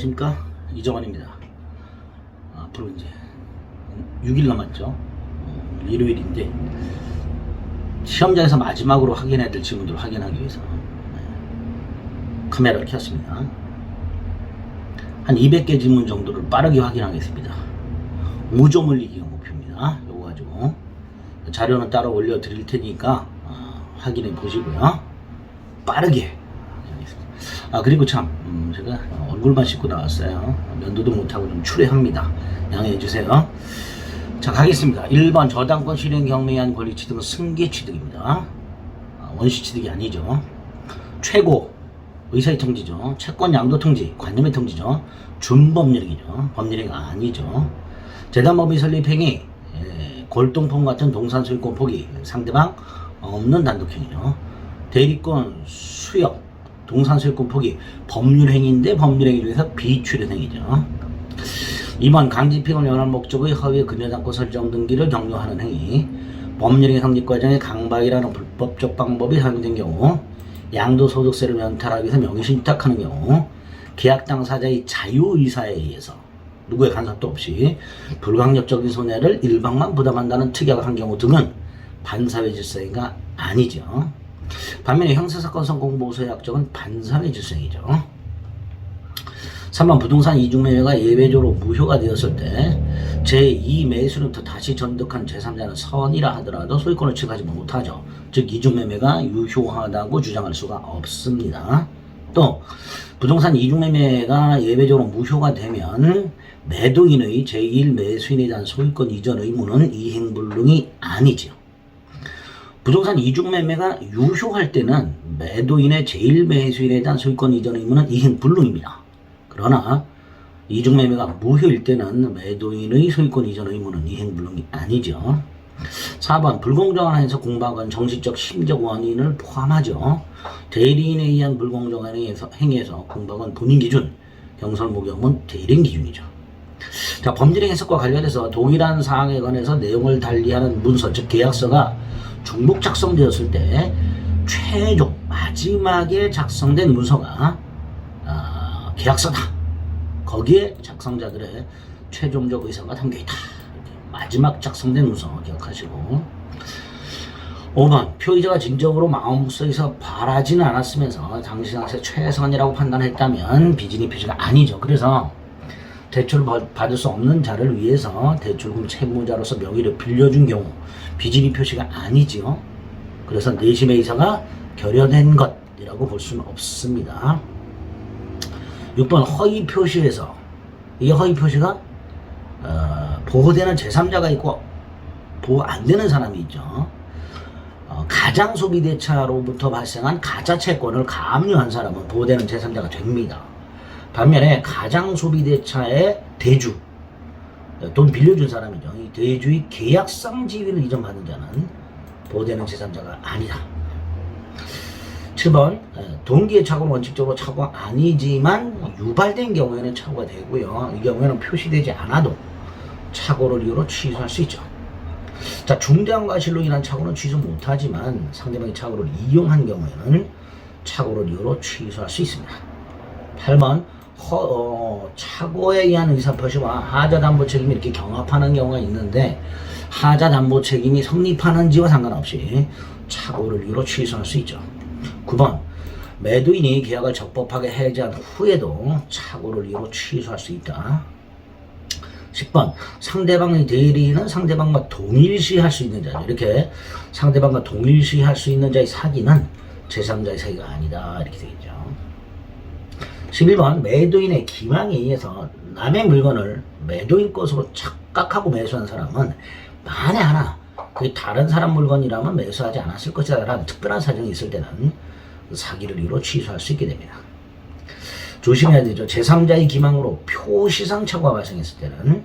안녕하십니까, 이정환입니다. 앞으로 이제 6일 남았죠. 일요일인데 시험장에서 마지막으로 확인해야 될 지문들을 확인하기 위해서 카메라를 켰습니다. 한 200개 지문 정도를 빠르게 확인하겠습니다. 무좀 올리기가 목표입니다. 요거 가지고 자료는 따로 올려드릴 테니까 확인해 보시고요. 빠르게. 그리고 참 제가 얼굴만 씻고 나왔어요. 면도도 못하고 좀 추레합니다. 양해해 주세요. 자, 가겠습니다. 1번 저당권 실행 경매에 의한 권리 취득은 승계 취득입니다. 원시 취득이 아니죠. 최고 의사의 통지죠. 채권 양도 통지, 관념의 통지죠. 준법률행위죠. 법률행위가 아니죠. 재단법인 설립 행위, 골동품 같은 동산 소유권 포기, 상대방 없는 단독행위죠. 대리권 수역, 동산 소유권 포기, 법률행위인데 법률행위를 위해서 비출연행위죠. 2번 강제피행을 연한 목적의 허위 근저당권 설정 등기를 격려하는 행위, 법률행위 성립 과정에 강박이라는 불법적 방법이 사용된 경우, 양도소득세를 면탈하기 위해서 명의신탁하는 경우, 계약 당사자의 자유의사에 의해서 누구의 간섭도 없이 불강력적인 손해를 일방만 부담한다는 특약을 한 경우 등은 반사회 질서행위가 아니죠. 반면에 형사사건 선고보고서의 약정은 반사회 질서행위죠. 3번 부동산 이중매매가 예외적으로 무효가 되었을 때 제2 매수로부터 다시 전득한 제3자는 선이라 하더라도 소유권을 취득하지 못하죠. 즉 이중매매가 유효하다고 주장할 수가 없습니다. 또 부동산 이중매매가 예외적으로 무효가 되면 매도인의 제1 매수인에 대한 소유권 이전 의무는 이행불능이 아니죠. 부동산 이중매매가 유효할 때는 매도인의 제1 매수인에 대한 소유권 이전 의무는 이행불능입니다. 그러나 이중매매가 무효일 때는 매도인의 소유권 이전 의무는 이행불능이 아니죠. 4번 불공정한 행위에서 공박은 정신적 심적 원인을 포함하죠. 대리인에 의한 불공정한 행위에서 공박은 본인 기준, 경설 목욕은 대리인 기준이죠. 자, 법률행 해석과 관련해서 동일한 사항에 관해서 내용을 달리하는 문서, 즉 계약서가 중복 작성되었을 때 최종 마지막에 작성된 문서가 계약서다. 거기에 작성자들의 최종적 의사가 담겨있다. 마지막 작성된 문서 기억하시고. 5번 표의자가 진정으로 마음속에서 바라지는 않았으면서 당시 상태 최선이라고 판단했다면 비진입 표시가 아니죠. 그래서 대출을 받을 수 없는 자를 위해서 대출금 채무자로서 명의를 빌려준 경우 비진입 표시가 아니지요. 그래서 내심의 의사가 결여된 것이라고 볼 수는 없습니다. 6번 허위 표시에서 이 허위 표시가 보호되는 제3자가 있고 보호 안 되는 사람이 있죠. 가장 소비대차로부터 발생한 가짜 채권을 가압류한 사람은 보호되는 제3자가 됩니다. 반면에 가장 소비대차의 대주, 돈 빌려준 사람이죠. 이 대주의 계약상 지위를 이전받은 자는 보호되는 제3자가 아니다. 7번 동기의 착오는 원칙적으로 착오가 아니지만 유발된 경우에는 착오가 되고요. 이 경우에는 표시되지 않아도 착오를 이유로 취소할 수 있죠. 자, 중대한 과실로 인한 착오는 취소 못하지만 상대방의 착오를 이용한 경우에는 착오를 이유로 취소할 수 있습니다. 8번 착오에 의한 의사표시와 하자담보 책임이 이렇게 경합하는 경우가 있는데 하자담보 책임이 성립하는지와 상관없이 착오를 이유로 취소할 수 있죠. 9번 매도인이 계약을 적법하게 해지한 후에도 착오를 이유로 취소할 수 있다. 10번 상대방의 대리인은 상대방과 동일시할 수 있는 자죠. 이렇게 상대방과 동일시할 수 있는 자의 사기는 제3자의 사기가 아니다. 이렇게 되겠죠. 11번 매도인의 기망에 의해서 남의 물건을 매도인 것으로 착각하고 매수한 사람은 만에 하나 그게 다른 사람 물건이라면 매수하지 않았을 것이라는 특별한 사정이 있을 때는 사기를 이유로 취소할 수 있게 됩니다. 조심해야 되죠. 제3자의 기망으로 표시상 착오가 발생했을 때는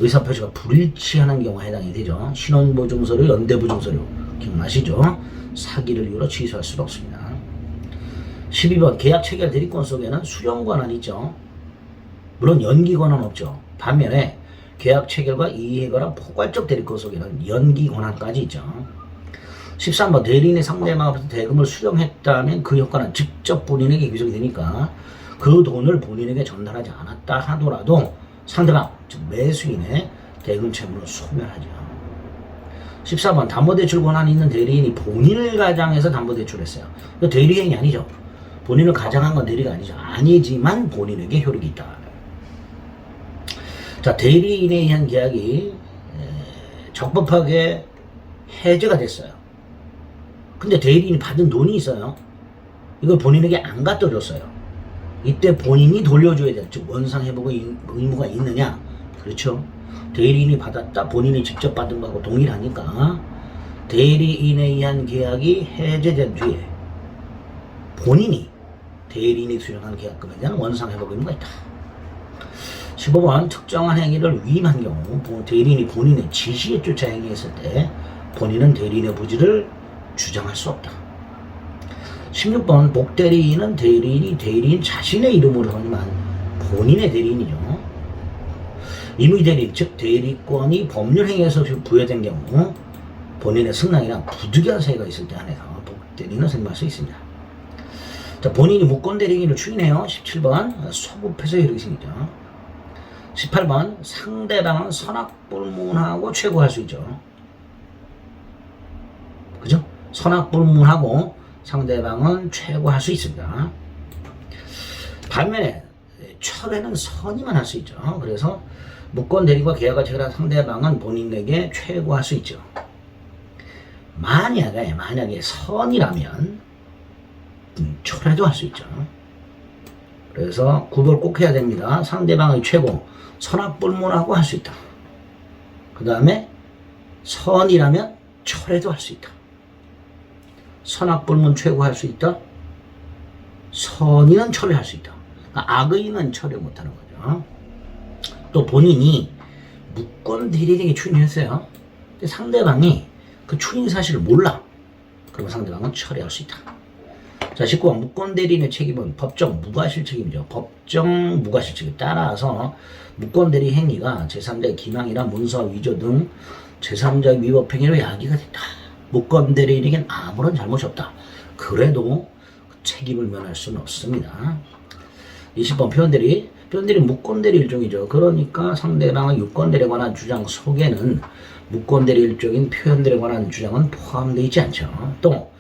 의사표시가 불일치하는 경우에 해당이 되죠. 신원보증서류, 연대보증서류 기억나시죠? 사기를 이유로 취소할 수도 없습니다. 12번 계약 체결 대리권 속에는 수령 권한이 있죠. 물론 연기 권한은 없죠. 반면에 계약 체결과 이의해결한 포괄적 대리권 속에는 연기 권한까지 있죠. 13번 대리인의 상대방으로부터 대금을 수령했다면 그 효과는 직접 본인에게 귀속이 되니까 그 돈을 본인에게 전달하지 않았다 하더라도 상대방, 즉 매수인의 대금 채무를 소멸하죠. 14번 담보대출 권한이 있는 대리인이 본인을 가장해서 담보대출했어요. 이거 대리행위 아니죠. 본인을 가장한 건 대리가 아니죠. 아니지만 본인에게 효력이 있다. 자, 대리인에 의한 계약이 적법하게 해제가 됐어요. 근데 대리인이 받은 돈이 있어요. 이걸 본인에게 안 갖다 줬어요. 이때 본인이 돌려줘야 될, 즉 원상회복의 의무가 있느냐? 그렇죠. 대리인이 받았다, 본인이 직접 받은 거하고 동일하니까 대리인에 의한 계약이 해제된 뒤에 본인이 대리인이 수령한 계약금에 대한 원상회복 의무가 있다. 15번 특정한 행위를 위임한 경우 대리인이 본인의 지시에 쫓아 행위했을 때 본인은 대리인의 부지를 주장할 수 없다. 16번 복대리인은 대리인이 대리인 자신의 이름으로 하지만 본인의 대리인이죠. 임의대리인, 즉 대리권이 법률행위에서 부여된 경우 본인의 승낙이나 부득이한 사유가 있을 때 한해서 복대리인은 선임할 수 있습니다. 자, 본인이 무권대리인을 추인해요. 17번 소급해서 효력이 생기죠. 18번 상대방은 선악불문하고 최고할 수 있죠. 그죠? 선악불문하고 상대방은 최고할 수 있습니다. 반면에 철회는 선의만 할 수 있죠. 그래서 무권대리인과 계약을 체결한 상대방은 본인에게 최고할 수 있죠. 만약에 선이라면 철회도 할 수 있죠. 그래서 구별 꼭 해야 됩니다. 상대방의 최고, 선악불문하고 할 수 있다. 그 다음에 선이라면 철회도 할 수 있다. 선악불문 최고할 수 있다. 선의는 철회할 수 있다. 그러니까 악의는 철회 못하는 거죠. 또 본인이 무권대리인에게 추인했어요. 근데 상대방이 그 추인 사실을 몰라. 그러면 상대방은 철회할 수 있다. 자, 19번 무권대리인의 책임은 법정 무과실 책임이죠. 법정 무과실 책임 따라서 무권대리 행위가 제3자의 기망이나 문서 위조 등 제3자의 위법 행위로 야기가 됐다. 무권대리인에겐 아무런 잘못이 없다. 그래도 책임을 면할 수는 없습니다. 20번 표현대리 무권대리 일종이죠. 그러니까 상대방의 유권대리에 관한 주장 속에는 무권대리 일종인 표현대리에 관한 주장은 포함되어 있지 않죠. 또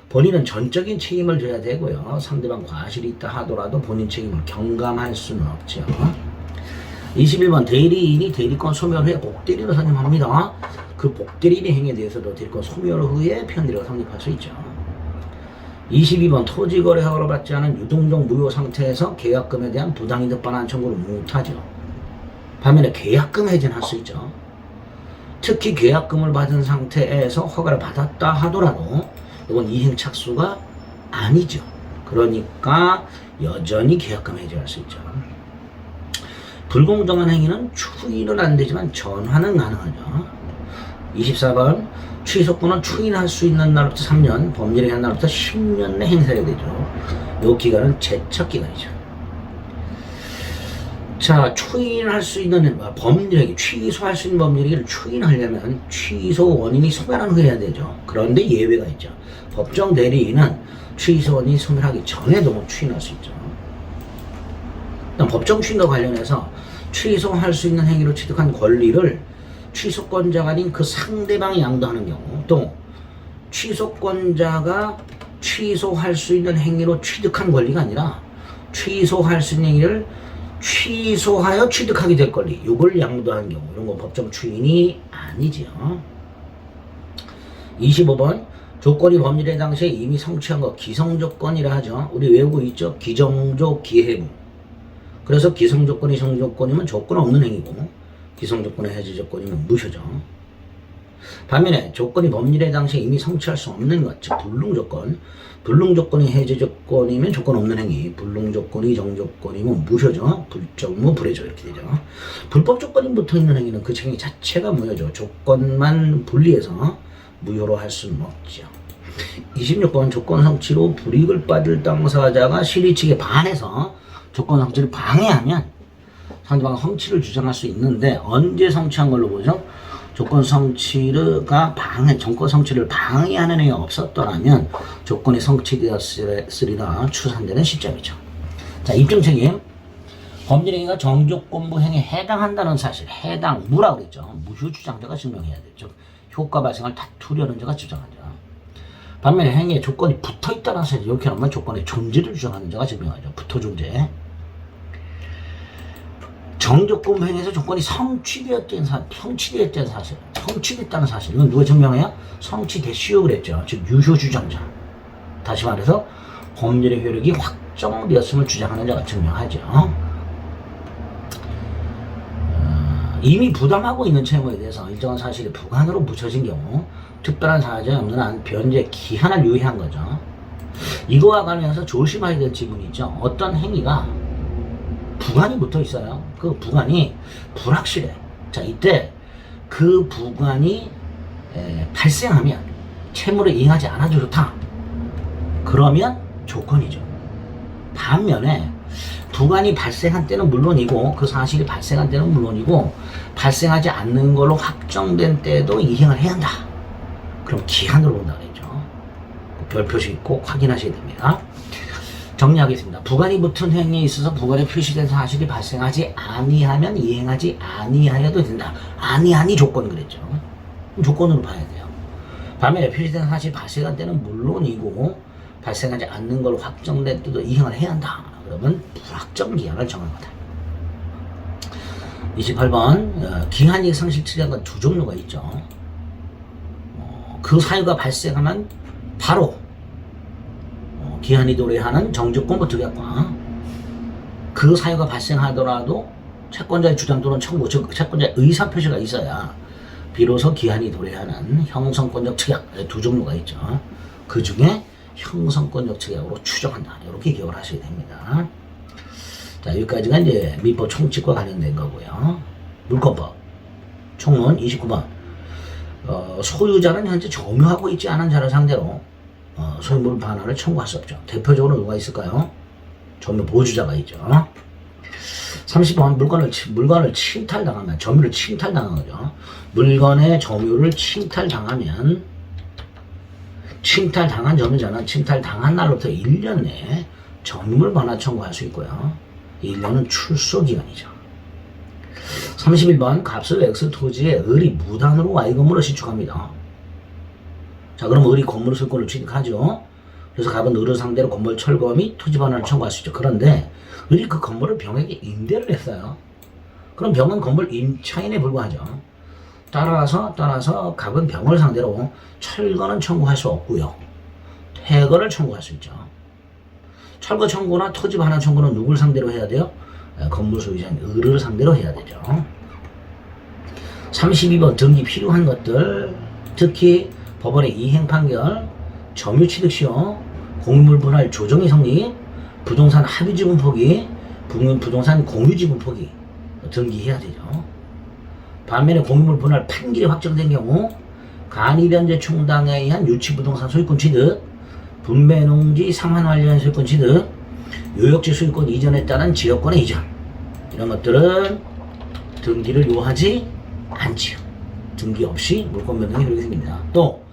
본인은 전적인 책임을 져야 되고요. 상대방 과실이 있다 하더라도 본인 책임을 경감할 수는 없죠. 21번 대리인이 대리권 소멸 후에 복대리인을 선임합니다. 그 복대리인의 행위에 대해서도 대리권 소멸 후에 표현대리가 성립할 수 있죠. 22번 토지거래 허가를 받지 않은 유동적 무효 상태에서 계약금에 대한 부당이득 반환 청구를 못하죠. 반면에 계약금 해지는 할 수 있죠. 특히 계약금을 받은 상태에서 허가를 받았다 하더라도 이건 이행 착수가 아니죠. 그러니까 여전히 계약금 해지할 수 있죠. 불공정한 행위는 추인은 안 되지만 전환은 가능하죠. 24번 취소권은 추인할 수 있는 날부터 3년, 법률에 한 날부터 10년 내 행사해야 되죠. 이 기간은 제척기간이죠. 자, 추인할 수 있는 법률행위, 취소할 수 있는 법률행위를 추인하려면 취소 원인이 소멸한 후에 해야 되죠. 그런데 예외가 있죠. 법정 대리인은 취소 원인이 소멸하기 전에도 추인할 수 있죠. 일단 법정 추인과 관련해서 취소할 수 있는 행위로 취득한 권리를 취소권자가 아닌 그 상대방이 양도하는 경우, 또 취소권자가 취소할 수 있는 행위로 취득한 권리가 아니라 취소할 수 있는 행위를 취소하여 취득하게 될 권리, 이걸 양도하는 경우, 이런 건 법정 추인이 아니지요. 25번 조건이 법률의 당시에 이미 성취한 거 기성조건이라 하죠. 우리 외우고 있죠. 기정조 기해부. 그래서 기성조건이 성조건이면 조건 없는 행위고 기성조건의 해제조건이면 무효죠. 반면에 조건이 법률의 당시에 이미 성취할 수 없는 것, 즉 불능조건, 불능조건이 해제조건이면 조건 없는 행위, 불능조건이 정조건이면 무효죠. 불정무 불해조 이렇게 되죠. 불법조건이 붙어있는 행위는 그 행위 자체가 무효죠. 조건만 분리해서 무효로 할 수는 없죠. 26번 조건 성취로 불이익을 받을 당사자가 시리 측에 반해서 조건 성취를 방해하면 상대방 성취를 주장할 수 있는데 언제 성취한 걸로 보죠? 조건 성취가 정권 성취를 방해하는 행위가 없었더라면 조건이 성취되었으리라 추산되는 시점이죠. 자, 입증책임. 범죄행위가 정조건부행위에 해당한다는 사실, 무라 그랬죠. 무효 주장자가 증명해야 되죠. 효과 발생을 다투려는 자가 주장하죠. 반면에 행위에 조건이 붙어있다는 사실, 이렇게 하면 조건의 존재를 주장하는 자가 증명하죠. 붙어 존재. 정조건부행위에서 조건이 성취되었다는 사실, 성취됐다는 사실, 이건 누가 증명해요? 성취됐시오 그랬죠. 즉 유효 주장자. 다시 말해서 법률의 효력이 확정되었음을 주장하는 자가 증명하죠. 이미 부담하고 있는 채무에 대해서 일정한 사실이 부관으로 묻혀진 경우 특별한 사정이 없는 한 변제 기한을 유예한 거죠. 이거와 관련해서 조심해야 될 지문이 있죠. 어떤 행위가 부관이 붙어 있어요. 그 부관이 불확실해. 자, 이때 그 부관이 발생하면 채무를 이행하지 않아도 좋다. 그러면 조건이죠. 반면에 부관이 발생한 때는 물론이고 그 사실이 발생한 때는 물론이고 발생하지 않는 걸로 확정된 때도 이행을 해야 한다. 그럼 기한으로 본다 그랬죠. 별표시 꼭 확인하셔야 됩니다. 정리하겠습니다. 부관이 붙은 행위에 있어서 부관에 표시된 사실이 발생하지 아니하면 이행하지 아니하여도 된다. 아니하니 조건 그랬죠. 조건으로 봐야 돼요. 반면에 표시된 사실이 발생한 때는 물론이고 발생하지 않는 걸로 확정된 때도 이행을 해야 한다. 그러면 불확정 기한을 정한 거다. 28번 기한이익 상실 처리한 건 두 종류가 있죠. 그 사유가 발생하면 바로 기한이 도래하는 정조건부 특약과 그 사유가 발생하더라도 채권자의 주장 또는 청구, 즉 채권자의 의사표시가 있어야 비로소 기한이 도래하는 형성권적 특약 두 종류가 있죠. 그 중에 형성권적 특약으로 추정한다. 이렇게 기억을 하셔야 됩니다. 자, 여기까지가 이제 민법 총칙과 관련된 거고요. 물권법 총론 29번 소유자는 현재 점유하고 있지 않은 자를 상대로 소유물 반환을 청구할 수 없죠. 대표적으로 누가 있을까요? 점유 보유자가 있죠. 30번 물건을 침탈당하면 점유를 침탈당한 거죠. 물건의 점유를 침탈당하면 침탈당한 점유자는 침탈당한 날로부터 1년 내에 점유물 반환 청구할 수 있고요. 1년은 출소기간이죠. 31번 값을 X 토지에 을이 무단으로 Y 건물을 신축합니다. 자, 그럼 을이 건물 소유권을 취득하죠. 그래서 갑은 을을 상대로 건물 철거 및 토지 반환을 청구할 수 있죠. 그런데 을이 그 건물을 병에게 임대를 했어요. 그럼 병은 건물 임차인에 불과하죠. 따라서 갑은 병을 상대로 철거는 청구할 수 없고요. 퇴거를 청구할 수 있죠. 철거 청구나 토지 반환 청구는 누굴 상대로 해야 돼요? 건물 소유자인 을을 상대로 해야 되죠. 32번 등기 필요한 것들, 특히 법원의 이행 판결, 점유 취득 시효, 공유물 분할 조정의 성립, 부동산 합의 지분 포기, 부동산 공유 지분 포기 등기해야 되죠. 반면에 공유물 분할 판결이 확정된 경우 간이변제 충당에 의한 유치부동산 소유권 취득, 분배농지 상환 관련 소유권 취득, 요역지 소유권 이전에 따른 지역권의 이전, 이런 것들은 등기를 요하지 않지요. 등기 없이 물권 변동이 그렇게 생깁니다. 또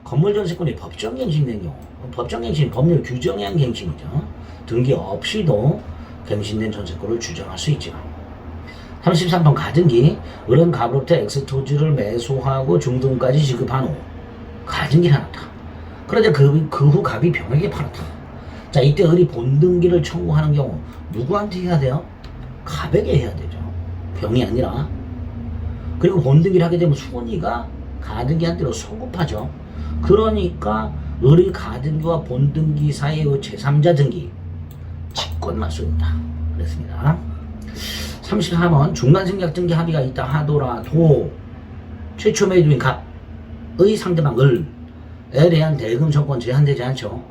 건물 전세권이 법정갱신된 경우, 법정갱신 법률 규정에 의한 갱신이죠. 등기 없이도 갱신된 전세권을 주장할 수 있죠. 33번 가등기, 을은 갑으로부터 X 토지를 매수하고 중등까지 지급한 후 가등기를 해놨다. 그런데 그 후 갑이 병에게 팔았다. 자, 이때 을이 본등기를 청구하는 경우 누구한테 해야 돼요? 갑에게 해야 되죠. 병이 아니라. 그리고 본등기를 하게 되면 손이가 가등기한테로 소급하죠. 그러니까 을의 가등기와 본등기 사이의 제3자 등기 직권만 쏘인다. 그랬습니다. 34번 중간생략 등기 합의가 있다 하더라도 최초 매도인 갑의 상대방 을에 대한 대금 청구권 제한되지 않죠.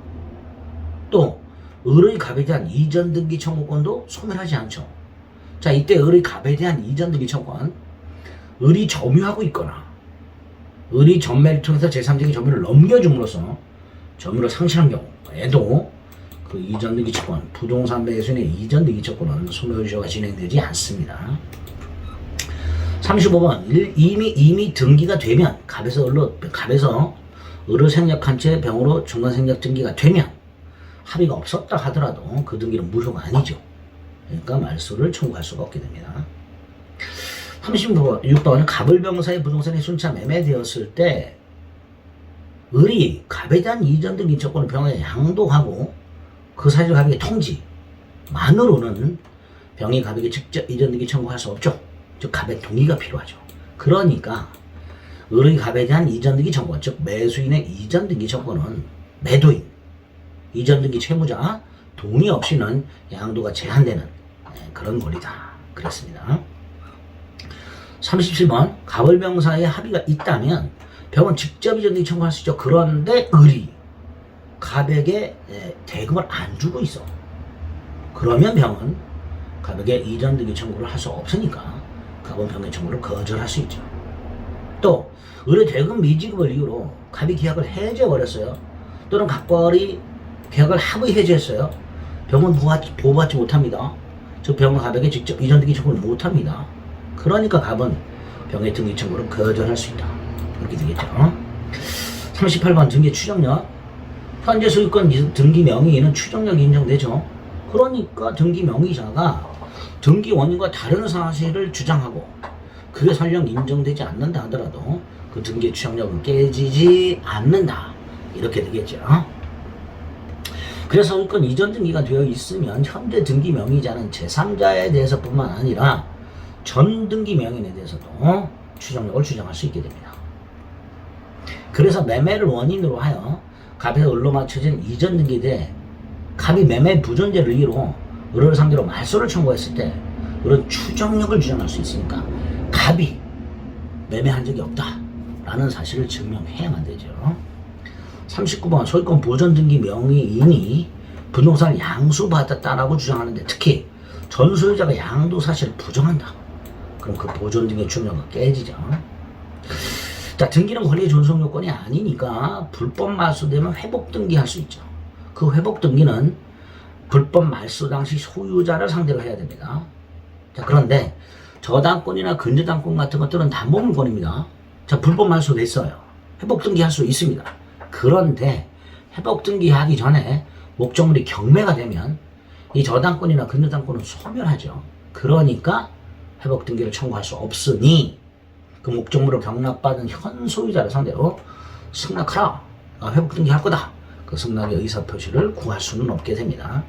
또 을의 갑에 대한 이전 등기 청구권도 소멸하지 않죠. 자, 이때 을의 갑에 대한 이전 등기 청구권, 을이 점유하고 있거나 을이 전매를 통해서 제3자에게 점유를 넘겨줌으로써 점유를 상실한 경우에도 그 이전 등기 채권, 부동산 매수인의 이전 등기 채권은 소멸유효가 진행되지 않습니다. 35번 이미 등기가 되면 갑에서 을을 생략한 채 병으로 중간생략 등기가 되면 합의가 없었다 하더라도 그 등기는 무효가 아니죠. 그러니까 말소를 청구할 수가 없게 됩니다. 36번 갑을병사의 부동산이 순차 매매되었을 때 을이 갑에 대한 이전 등기 인척권을 병에 양도하고 그 사실을 갑에게 통지만으로는 병이 갑에게 직접 이전 등기 청구할 수 없죠. 즉 갑의 동의가 필요하죠. 그러니까 을의 갑에 대한 이전 등기 청구, 즉 매수인의 이전 등기 청구는 매도인, 이전 등기 채무자 동의 없이는 양도가 제한되는 그런 권리다. 그렇습니다. 37번 갑을병사의 합의가 있다면 병은 직접 이전 등기 청구할 수 있죠. 그런데 을이 갑에게 대금을 안 주고 있어. 그러면 병은 갑에게 이전 등기 청구를 할 수 없으니까 갑은 병의 청구를 거절할 수 있죠. 또 을의 대금 미지급을 이유로 갑이 계약을 해제해버렸어요. 또는 갑과 을이 계약을 합의 해제했어요. 병은 보호받지 못합니다. 즉 병은 갑에게 직접 이전 등기 청구를 못합니다. 그러니까 갑은 병의 등기 청구를 거절할 수 있다. 이렇게 되겠죠. 38번 등기 추정력. 현재 소유권 등기 명의인은 추정력이 인정되죠. 그러니까 등기 명의자가 등기 원인과 다른 사실을 주장하고 그게 설령 인정되지 않는다 하더라도 그 등기 추정력은 깨지지 않는다. 이렇게 되겠죠. 그래서 소유권 이전 등기가 되어 있으면 현재 등기 명의자는 제3자에 대해서뿐만 아니라 전 등기 명의인에 대해서도 추정력을 주장할 수 있게 됩니다. 그래서 매매를 원인으로 하여 갑에서 을로 맞춰진 이전 등기에 대해 갑이 매매 부존재를 이유로 을을 상대로 말소를 청구했을 때 을은 추정력을 주장할 수 있으니까 갑이 매매한 적이 없다라는 사실을 증명해야만 되죠. 39번 소유권 보존 등기 명의인이 부동산을 양수받았다라고 주장하는데 특히 전 소유자가 양도 사실을 부정한다. 그럼 그 보존 등기 추정력은 깨지죠. 자, 등기는 권리의 존속 요건이 아니니까 불법 말소되면 회복 등기할 수 있죠. 그 회복 등기는 불법 말소 당시 소유자를 상대로 해야 됩니다. 자, 그런데 저당권이나 근저당권 같은 것들은 담보물권입니다. 자, 불법 말소 됐어요. 회복 등기할 수 있습니다. 그런데 회복 등기하기 전에 목적물이 경매가 되면 이 저당권이나 근저당권은 소멸하죠. 그러니까 회복 등기를 청구할 수 없으니 그 목적물을 병납받은 현 소유자를 상대로 승낙하라. 회복 등기할 거다. 그 승낙의 의사표시를 구할 수는 없게 됩니다.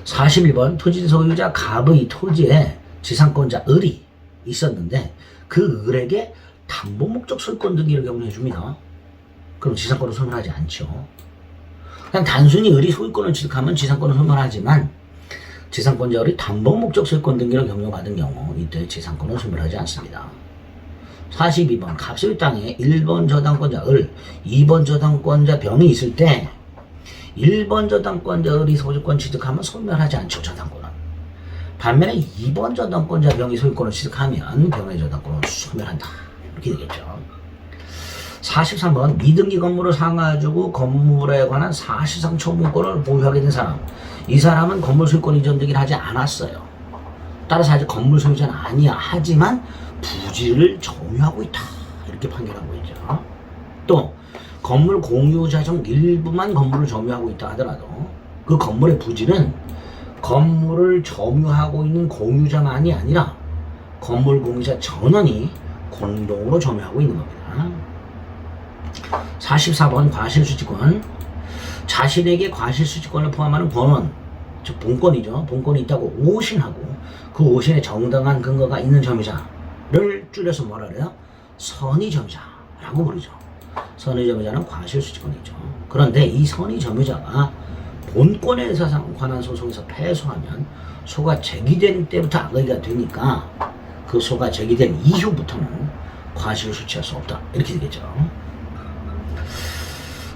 41번 토지 소유자 갑의 토지에 지상권자 을이 있었는데 그 을에게 담보 목적 소유권 등기를 경고해 줍니다. 그럼 지상권을 소멸하지 않죠. 그냥 단순히 을이 소유권을 취득하면 지상권을 소멸하지만 지상권자 을이 담보 목적 소유권 등기를 경고받은 경우 이때 지상권을 소멸하지 않습니다. 42번 갑소유 땅에 1번 저당권자 을, 2번 저당권자 병이 있을 때 1번 저당권자 을이 소유권 취득하면 소멸하지 않죠. 저당권은. 반면에 2번 저당권자 병이 소유권을 취득하면 병의 저당권은 소멸한다. 이렇게 되겠죠. 43번 미등기 건물을 사가지고 건물에 관한 사실상 처분권을 보유하게 된 사람. 이 사람은 건물 소유권 이전 등기를 하지 않았어요. 따라서 아직 건물 소유자는 아니야. 하지만 부지를 점유하고 있다. 이렇게 판결하고 있죠. 또 건물 공유자 중 일부만 건물을 점유하고 있다 하더라도 그 건물의 부지는 건물을 점유하고 있는 공유자만이 아니라 건물 공유자 전원이 공동으로 점유하고 있는 겁니다. 44번 과실수지권. 자신에게 과실수지권을 포함하는 권원, 즉 본권이죠. 본권이 있다고 오신하고 그 오신에 정당한 근거가 있는 점유자를 줄여서 뭐라 그래요? 선의점유자라고 부르죠. 선의점유자는 과실수지권이죠. 그런데 이 선의점유자가 본권에 관한 소송에서 패소하면 소가 제기된 때부터 악의가 되니까 그 소가 제기된 이후부터는 과실을 수취할 수 없다. 이렇게 되겠죠.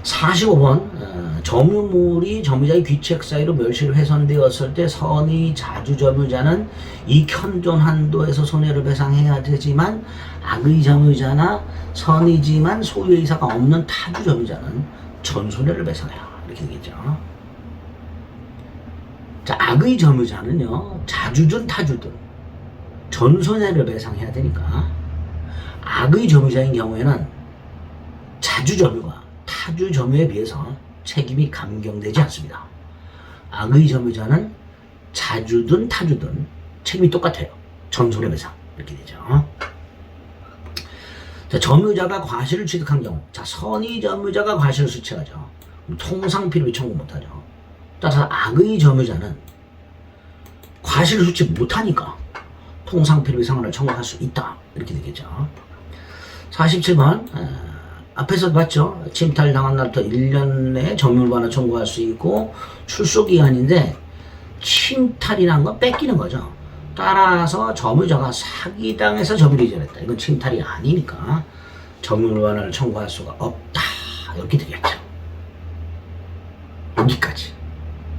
45번 점유물이 점유자의 귀책 사유로 멸실 훼손되었을 때 선의 자주점유자는 이 현존 한도에서 손해를 배상해야 되지만 악의 점유자나 선의지만 소유의사가 없는 타주 점유자는 전손해를 배상해야 이렇게 되겠죠. 자, 악의 점유자는요 자주든 타주든 전손해를 배상해야 되니까 악의 점유자인 경우에는 자주 점유가 타주 점유에 비해서 책임이 감경되지 않습니다. 악의 점유자는 자주든 타주든 책임이 똑같아요. 전손해배상 이렇게 되죠. 자, 점유자가 과실을 취득한 경우, 자, 선의 점유자가 과실을 수취하죠. 그럼 통상 필요비 청구 못하죠. 따라서 악의 점유자는 과실을 수취 못하니까 통상 필요비 상환을 청구할 수 있다 이렇게 되겠죠. 47번 앞에서 봤죠. 침탈 당한 날부터 1년 내에 점유반환 청구할 수 있고 출소기한인데 침탈이란 건 뺏기는 거죠. 따라서 점유자가 사기당해서 점유를 이전했다. 이건 침탈이 아니니까 점유반환을 청구할 수가 없다. 이렇게 되겠죠. 여기까지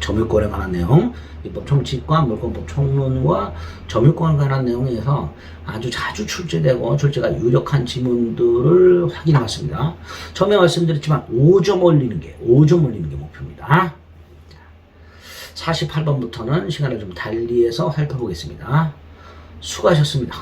점유권에 관한 내용, 입법 총칙과 물권법 총론과 점유권에 관한 내용에서 아주 자주 출제되고 출제가 유력한 지문들을 확인해 봤습니다. 처음에 말씀드렸지만 5점 올리는 게 목표입니다. 48번부터는 시간을 좀 달리해서 살펴보겠습니다. 수고하셨습니다.